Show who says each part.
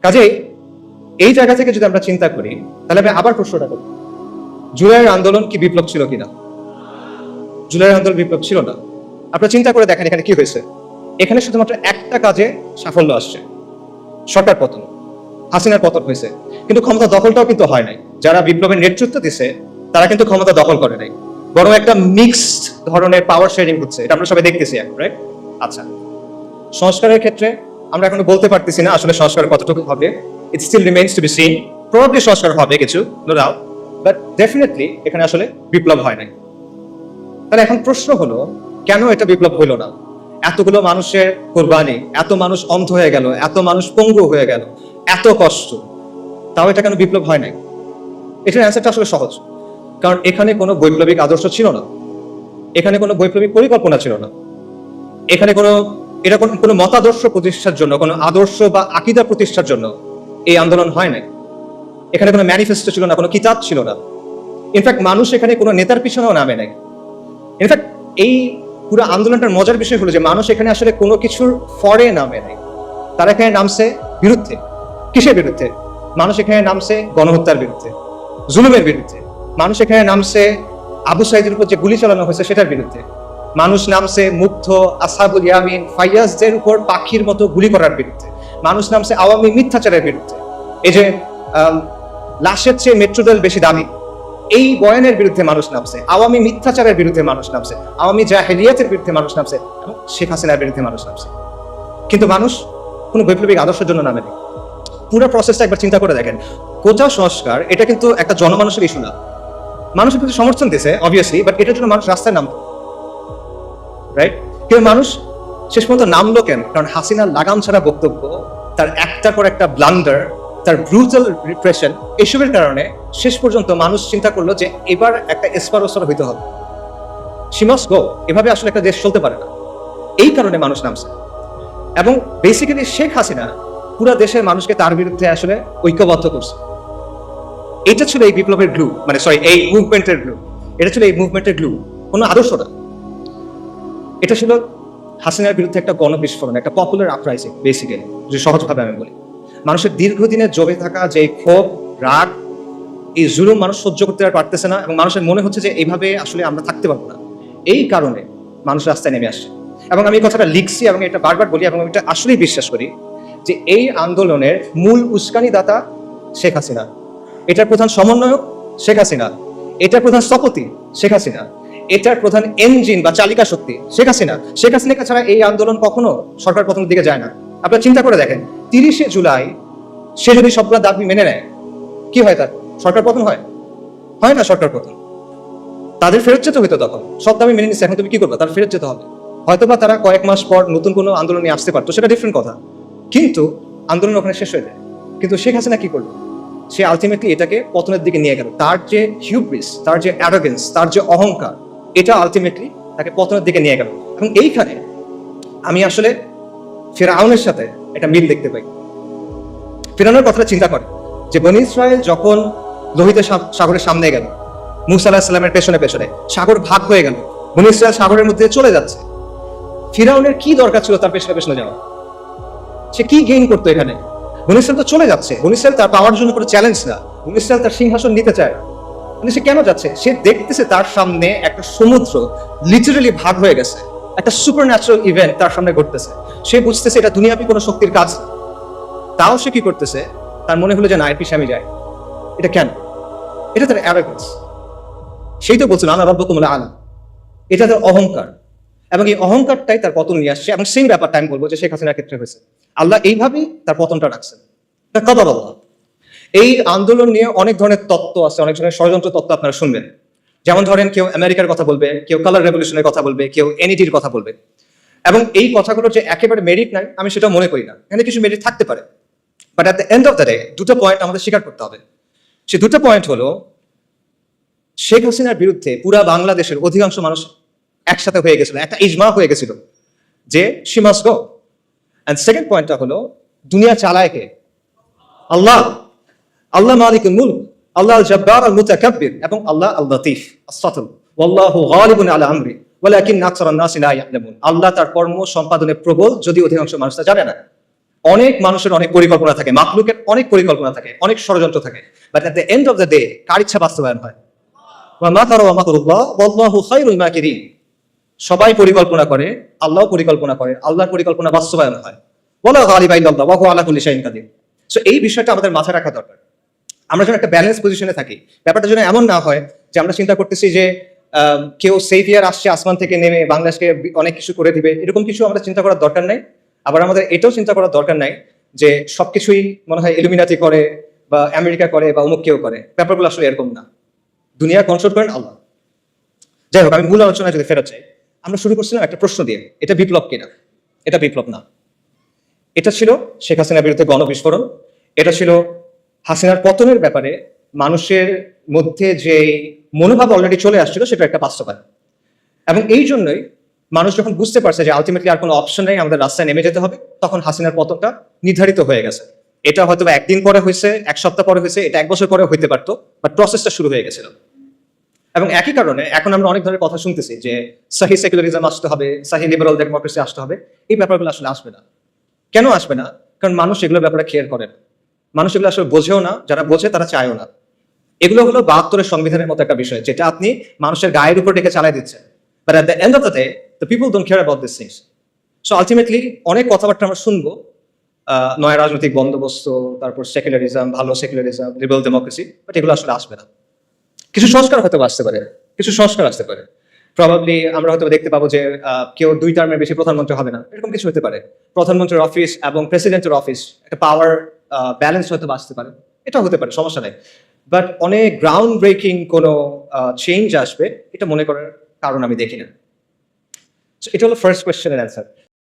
Speaker 1: কাজেই এই জায়গা থেকে যদি আমরা চিন্তা করি, তাহলে আমি আবার প্রশ্নটা করি, জুলাইয়ের আন্দোলন কি বিপ্লব ছিল কিনা? জুলাইয়ের আন্দোলন বিপ্লব ছিল না। আপনারা চিন্তা করে দেখেন এখানে কি হয়েছে। এখানে শুধুমাত্র একটা কাজে সাফল্য আসছে, সরকার পতন, হাসিনার পতন হয়েছে, কিন্তু ক্ষমতা দখলটাও কিন্তু হয় নাই। যারা বিপ্লবের নেতৃত্ব দিছে তারা কিন্তু ক্ষমতা দখল করে নাই, বরং একটা মিক্সড ধরনের পাওয়ার শেয়ারিং হচ্ছে। এটা আমরা সবাই দেখতেছি এখন, রাইট? আচ্ছা, সংস্কারের ক্ষেত্রে আমরা এখনো বলতে পারতেছি না আসলে সংস্কার কতটুকু হবে। It still remains to be seen. Probably সংস্কার হবে কিছু, নো ডাউট, বাট ডেফিনেটলি এখানে আসলে বিপ্লব হয় নাই। তাহলে এখন প্রশ্ন হলো, কেন এটা বিপ্লব হইল না? এতগুলো মানুষের কোরবানি, এত মানুষ অন্ধ হয়ে গেল, এত মানুষ পঙ্গু হয়ে গেল, এত কষ্ট, তাও এটা কেন বিপ্লব হয় নাই? এটার অ্যান্সারটা আসলে সহজ। কারণ এখানে কোনো বৈপ্লবিক আদর্শ ছিল না, এখানে কোনো বৈপ্লবিক পরিকল্পনা ছিল না, এখানে কোনো মতাদর্শ প্রতিষ্ঠার জন্য, কোনো আদর্শ বা আকীদা প্রতিষ্ঠার জন্য এই আন্দোলন হয় নাই। এখানে কোনো ম্যানিফেস্টো ছিল না, কোনো কিতাব ছিল না। ইনফ্যাক্ট মানুষ এখানে কোনো নেতার পিছনেও নামে নাই। ইনফ্যাক্ট এই পুরো আন্দোলনটার মজার বিষয় হলো যে মানুষ এখানে আসলে কোনো কিছুর ফরে নামে নাই। তারা এখানে নামছে বিরুদ্ধে। কিসের বিরুদ্ধে? মানুষ এখানে নামছে গণহত্যার বিরুদ্ধে, জুলুমের বিরুদ্ধে। মানুষ এখানে নামছে আবু সাইদের উপর যে গুলি চালানো হয়েছে সেটার বিরুদ্ধে। মানুষ নামছে মুগ্ধ, আসহাবুল ইয়ামিন, ফাইয়াজদের উপর পাখির মতো গুলি করার বিরুদ্ধে। মানুষ নামছে আওয়ামী মিথ্যাচারের বিরুদ্ধে। এই যে লাশের চেয়ে মেট্রো রেল বেশি দামি, এই বয়ানের বিরুদ্ধে মানুষ নামছে। আওয়ামী মিথ্যাচারের বিরুদ্ধে মানুষ নামছে, আওয়ামী জাহেলিয়াতের বিরুদ্ধে মানুষ নামছে, এবং শেখ হাসিনার বিরুদ্ধে মানুষ নামছে। কিন্তু মানুষ কোনো বৈপ্লবিক আদর্শের জন্য নামেনি। পুরো প্রসেসটা একবার চিন্তা করে দেখেন। কোটা সংস্কার এটা কিন্তু একটা জনমানুষের ইস্যু না। মানুষের কিন্তু সমর্থন দিয়েছে অবভিয়াসলি, বাট এটার জন্য মানুষ রাস্তায় নামতো, রাইট? কিন্তু মানুষ শেষ পর্যন্ত নামলো কেন? কারণ হাসিনার লাগাম ছাড়া বক্তব্য, তার একটার পর একটা ব্লান্ডার, তার ব্রুটাল রিপ্রেশন, এসবের কারণে শেষ পর্যন্ত মানুষ চিন্তা করলো যে এবার একটা এসপারোসর হইতে হবে, শি মাস্ট গো। এভাবে আসলে একটা দেশ চলতে পারে না। এই কারণে মানুষ নামছে। এবং বেসিক্যালি শেখ হাসিনা পুরো দেশের মানুষকে তার বিরুদ্ধে আসলে ঐক্যবদ্ধ করছে। এটা ছিল এই বিপ্লবের গ্লু, মানে সরি, এই মুভমেন্টের গ্লু। এটা ছিল এই মুভমেন্টের গ্লু, কোনো আদর্শ না। এটা ছিল হাসিনার বিরুদ্ধে একটা গণবিস্ফোরণ, একটা পপুলার আপরাইজিং। বেসিক্যালি যদি সহজভাবে আমি বলি, মানুষের দীর্ঘদিনের জমে থাকা যে ক্ষোভ, রাগ, এই জুলুম মানুষ সহ্য করতে আর পারতেছে না, এবং মানুষের মনে হচ্ছে যে এইভাবে আসলে আমরা থাকতে পারবো না। এই কারণে মানুষ রাস্তায় নেমে আসছে। এবং আমি এই কথাটা লিখছি এবং এটা বারবার বলি, এবং আমি এটা আসলেই বিশ্বাস করি যে এই আন্দোলনের মূল উস্কানিদাতা শেখ হাসিনা, এটার প্রধান সমন্বয়ক শেখ হাসিনা, এটার প্রধান স্থপতি শেখ হাসিনা, এটার প্রধান ইঞ্জিন বা চালিকা শক্তি শেখ হাসিনা। শেখ হাসিনাকে ছাড়া এই আন্দোলন কখনো সরকার পতনের দিকে যায় না। আপনারা চিন্তা করে দেখেন, 30শে জুলাই সে যদি সবগুলো দাবি মেনে নেয়, কি হয়? তার সরকার পতন হয়? হয় না সরকার পতন। তাদের ফেরত যেতে হইতো তখন। সব দাবি মেনে নিচ্ছে, এখন তুমি কি করবে? তার ফেরত যেতে হবে। হয়তোবা তারা কয়েক মাস পর নতুন কোনো আন্দোলন নিয়ে আসতে পারতো, সেটা ডিফারেন্ট কথা, কিন্তু আন্দোলন ওখানে শেষ হয়ে যায়। কিন্তু শেখ হাসিনা কি করলো? সে আলটিমেটলি এটাকে পতনের দিকে নিয়ে গেল। তার যে হিউব্রিস, তার যে অ্যারোগেন্স, তার যে অহংকার, এটা আলটিমেটলি তাকে পতনের দিকে নিয়ে গেল। এবং এইখানে আমি আসলে ফিরআউনের সাথে একটা মিল দেখতে পাই। ফিরআউনের কথাটা চিন্তা করে যে বনী ইসরাইল যখন লোহিত সাগরের সামনে গেল, মুসা আলাইহিস সালামের পেছনে পেছনে, সাগর ভাগ হয়ে গেল, বনী ইসরাইল সাগরের মধ্যে চলে যাচ্ছে। ফিরআউনের কি দরকার ছিল তার পেছনে পেছনে যাওয়া? সে কি গেইন করতো এখানে? বনী ইসরাইল তো চলে যাচ্ছে। বনী ইসরাইল তার পাওয়ার জন্য কোনো চ্যালেঞ্জ না। বনী ইসরাইল তার সিংহাসন নিতে চায়, কিন্তু সে কেন যাচ্ছে? সে দেখতেছে তার সামনে একটা সমুদ্র লিটারালি ভাগ হয়ে গেছে, একটা সুপার ন্যাচারাল ইভেন্ট তার সামনে ঘটতেছে। সে বুঝতেছে এটা দুনিয়াবি কোনো শক্তির কাজ না। তাও সে কি করতেছে? তার মনে হলো যে না, এর পিছনে আমি যাই। এটা কেন? এটা তার অ্যারোগেন্স। সেই তো বলছিল আনা রাব্বুকুমুল আ'লা। এটা তার অহংকার, এবং এই অহংকারটাই তার পতন নিয়ে আসছে। এবং সেম ব্যাপারটা আমি বলবো যে শেখ হাসিনার ক্ষেত্রে হয়েছে। আল্লাহ এইভাবেই তার পতনটা রাখছেন। কদর আল্লাহ। এই আন্দোলন নিয়ে অনেক ধরনের তত্ত্ব আছে, অনেক ধরনের ষড়যন্ত্র তত্ত্ব আপনারা শুনবেন। যেমন ধরেন, কেউ আমেরিকার কথা বলবে, কেউ কালার রেভলিউশনের কথা বলবে, কেউ এনইডির কথা বলবে। এবং এই কথাগুলোর যে একেবারে মেরিট নাই আমি সেটা মনে করি না। এখানে কিছু মেরিট থাকতে পারে, but at the end of the day দুটো পয়েন্ট আমাদের স্বীকার করতে হবে। সে দুটো পয়েন্ট হলো, শেখ হাসিনার বিরুদ্ধে পুরা বাংলাদেশের অধিকাংশ মানুষ একসাথে হয়ে গেছিল, একটা ইজমা হয়ে গেছিল যে she must go. And second পয়েন্টটা হলো, দুনিয়া চালায় কে? আল্লাহ। আল্লাহ মালিকুল মুলক, আল্লাহ আল জব্বার আল মুতাকাব্বির, এবং আল্লাহ আল লতীফ আস-সাতুর। ওয়াল্লাহু গালিবুন আলা আমরি ওয়ালাকিন আকসারান নাসি লা ইয়ালামুন। আল্লাহ তার কর্ম সম্পাদনে প্রবল, যদি অধিকাংশ মানুষ তা জানে না। অনেক মানুষের অনেক পরিকল্পনা থাকে, মাখলুকের অনেক পরিকল্পনা থাকে, অনেক ষড়যন্ত্র থাকে, but at the end of the day কার ইচ্ছা বাস্তবায়ন হয়? ওয়া মাকারু ওয়া মাকরুল্লাহ ওয়াল্লাহু খায়রুল মাকিরিন। সবাই পরিকল্পনা করে, আল্লাহও পরিকল্পনা করে, আল্লাহর পরিকল্পনা বাস্তবায়ন হয়। ওয়ালা গালিবা ইল্লাল্লাহ ওয়া হুয়া আলা কুল্লি শাইইন কাদির। সো এই বিষয়টা আমাদের মাথায় রাখা দরকার। আমরা যেন একটা ব্যালেন্স পজিশনে থাকি। ব্যাপারটা যেন এমন না হয় যে আমরা চিন্তা করতেছি যে কেউ সেভিয়ার আসছে আসমান থেকে নেমে বাংলাদেশকে অনেক কিছু করে দিবে, এরকম কিছু আমরা চিন্তা করার দরকার নাই। আবার আমাদের এটাও চিন্তা করার দরকার নাই যে সবকিছুই মনে হয় ইলুমিনাতি করে বা আমেরিকা করে বা অমুক কেউ করে। ব্যাপারগুলো আসলে এরকম না। দুনিয়া কন্ট্রোল করেন আল্লাহ। যাই হোক, আমি মূল আলোচনায় যদি ফেরত চাই, আমরা শুরু করছিলাম একটা প্রশ্ন দিয়ে, এটা বিপ্লব কিনা? এটা বিপ্লব না। এটা ছিল শেখ হাসিনার বিরুদ্ধে গণবিস্ফোরণ। এটা ছিল হাসিনার পতনের ব্যাপারে মানুষের মধ্যে যে মনোভাব অলরেডি চলে আসছিল সেটা একটা বাস্তবায়ন। এবং এই জন্যই মানুষ যখন বুঝতে পারছে যে আলটিমেটলি আর কোনো অপশন নেই, আমাদের রাস্তায় নেমে যেতে হবে, তখন হাসিনার পতনটা নির্ধারিত হয়ে গেছে। এটা হয়তো একদিন পরে হয়েছে, এক সপ্তাহ পরে হয়েছে, এটা এক বছর পরে হইতে পারতো, বাট প্রসেসটা শুরু হয়ে গেছিল। এবং একই কারণে এখন আমরা অনেক ধরনের কথা শুনতেছি যে সাহি সেকুলারিজম আসতে হবে, সাহি লিবারাল ডেমোক্রেসি আসতে হবে। এই ব্যাপারগুলো আসলে আসবে না। কেন আসবে না? কারণ মানুষ এগুলোর ব্যাপারে কেয়ার করে না, মানুষ এগুলো আসলে বোঝেও না, যারা বোঝে তারা চায়ও না। এগুলো হলো ৭২-এর সংবিধানের মতো একটা বিষয়, যেটা আপনি মানুষের গায়ের উপর ডেকে চালাই দিচ্ছেন, but at the end of the day the people don't care about this things. So ultimately অনেক কথাবার্তা আমরা শুনবো, নয়া রাজনৈতিক বন্দোবস্ত, তারপর সেকুলারিজম, ভালো সেকুলারিজম, লিবারাল ডেমোক্রেসি, বাট এগুলো আসলে আসবে না। কিছু সংস্কার হয়তো আসতে পারে, কিছু সংস্কার আসতে পারে। প্রবাবলি আমরা হয়তো দেখতে পাবো যে কেউ 2 টার্মের বেশি প্রধানমন্ত্রী হবে না, এরকম কিছু হতে পারে। প্রধানমন্ত্রীর অফিস এবং প্রেসিডেন্টের অফিস একটা পাওয়ার ব্যালেন্স হয়তো আসতে পারে, এটা হতে পারে, সমস্যা নেই। বাট অনেক গ্রাউন্ড ব্রেকিং কোনো চেঞ্জ আসবে এটা মনে করার কারণ আমি দেখি না। এটা হলো ফার্স্ট কোয়েশ্চেনের অ্যান্সার।